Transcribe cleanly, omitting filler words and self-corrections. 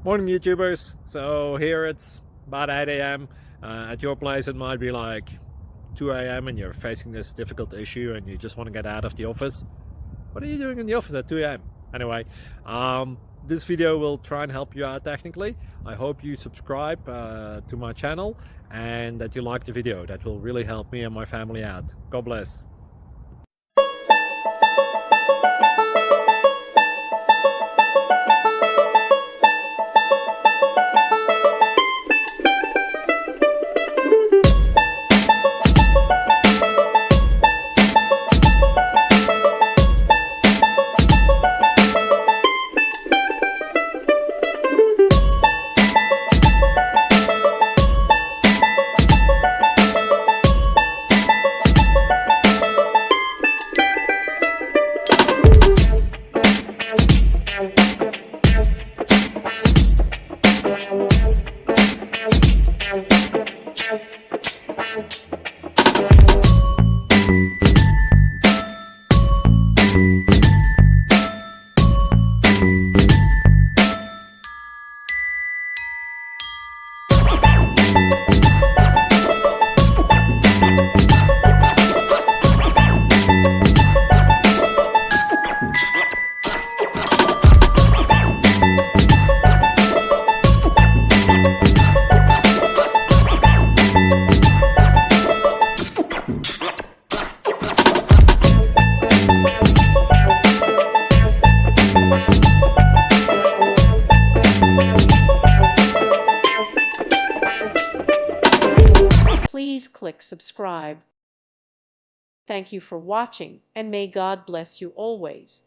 Morning YouTubers. So here it's about 8 a.m. At your place it might be like 2 a.m. and you're facing this difficult issue and you just want to get out of the office. What are you doing in the office at 2 a.m.? Anyway, this video will try and help you out technically. I hope you subscribe to my channel and that you like the video. That will really help me and my family out. God bless. Please click subscribe. Thank you for watching, and may God bless you always.